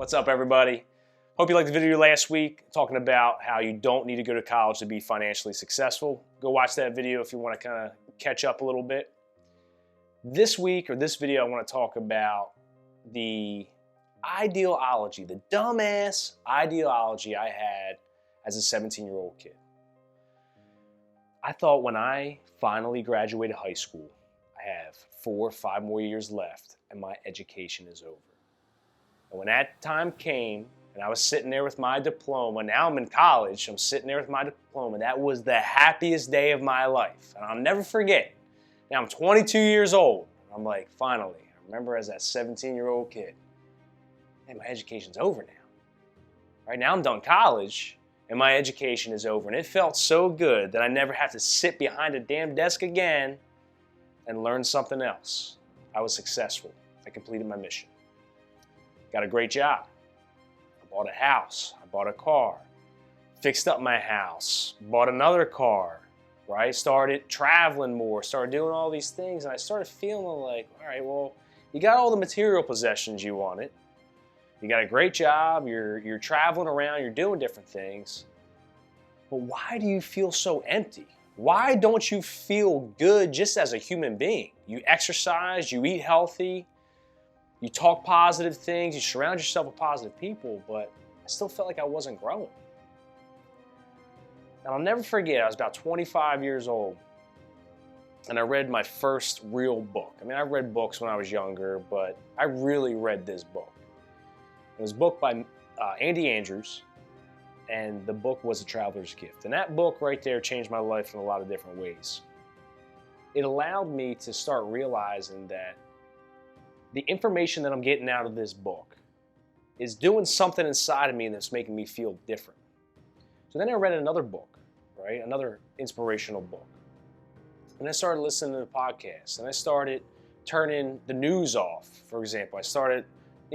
What's up, everybody? Hope you liked the video last week talking about how you don't need to go to college to be financially successful. Go watch that video if you want to kind of catch up a little bit. This week, or this video, I want to talk about the ideology, the dumbass ideology I had as a 17-year-old kid. I thought when I finally graduated high school, I have 4 or 5 more years left and my education is over. And when that time came and I was sitting there with my diploma, now I'm in college, I'm sitting there with my diploma, that was the happiest day of my life. And I'll never forget. Now I'm 22 years old. I'm like, finally, I remember as that 17-year-old kid, hey, my education's over now. Right now I'm done college and my education is over. And it felt so good that I never have to sit behind a damn desk again and learn something else. I was successful. I completed my mission. Got a great job. I bought a house. I bought a car. Fixed up my house. Bought another car. Right? Started traveling more. Started doing all these things. And I started feeling like, all right, well, you got all the material possessions you wanted. You got a great job. You're traveling around. You're doing different things. But why do you feel so empty? Why don't you feel good just as a human being? You exercise. You eat healthy. You talk positive things, you surround yourself with positive people, but I still felt like I wasn't growing. And I'll never forget, I was about 25 years old, and I read my first real book. I mean, I read books when I was younger, but I really read this book. It was a book by Andy Andrews, and the book was A Traveler's Gift. And that book right there changed my life in a lot of different ways. It allowed me to start realizing that the information that I'm getting out of this book is doing something inside of me that's making me feel different. So then I read another book, right? Another inspirational book. And I started listening to the podcast, and I started turning the news off, for example. I started,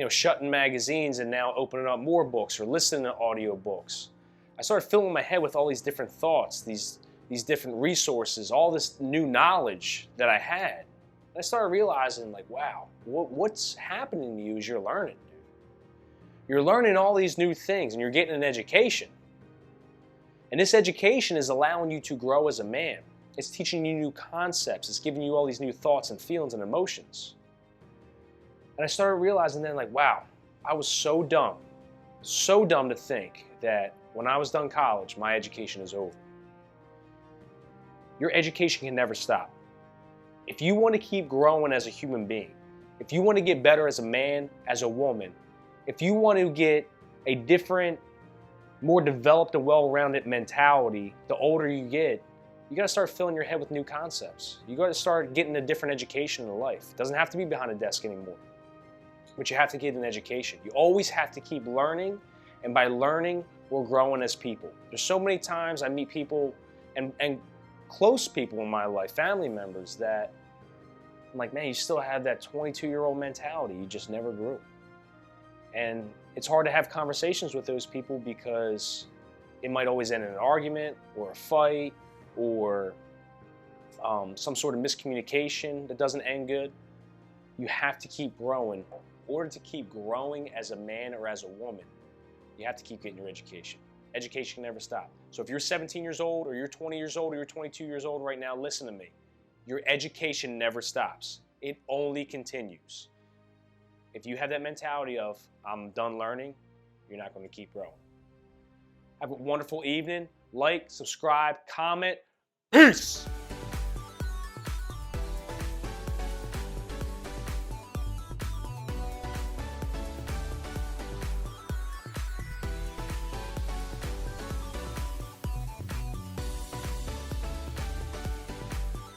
shutting magazines and now opening up more books or listening to audio books. I started filling my head with all these different thoughts, these different resources, all this new knowledge that I had. And I started realizing, like, wow, what's happening to you as you're learning? You're learning all these new things and you're getting an education. And this education is allowing you to grow as a man. It's teaching you new concepts. It's giving you all these new thoughts and feelings and emotions. And I started realizing then, like, wow, I was so dumb to think that when I was done college, my education is over. Your education can never stop. If you want to keep growing as a human being, if you want to get better as a man, as a woman, if you want to get a different, more developed and well-rounded mentality, the older you get, you got to start filling your head with new concepts. You got to start getting a different education in life. It doesn't have to be behind a desk anymore, but you have to get an education. You always have to keep learning, and by learning, we're growing as people. There's so many times I meet people and close people in my life, family members, that I'm like, man, you still have that 22-year-old mentality. You just never grew. And it's hard to have conversations with those people because it might always end in an argument or a fight or some sort of miscommunication that doesn't end good. You have to keep growing. In order to keep growing as a man or as a woman, you have to keep getting your education. Education can never stop. So if you're 17 years old or you're 20 years old or you're 22 years old right now, listen to me. Your education never stops. It only continues. If you have that mentality of, I'm done learning, you're not going to keep growing. Have a wonderful evening. Like, subscribe, comment. Peace!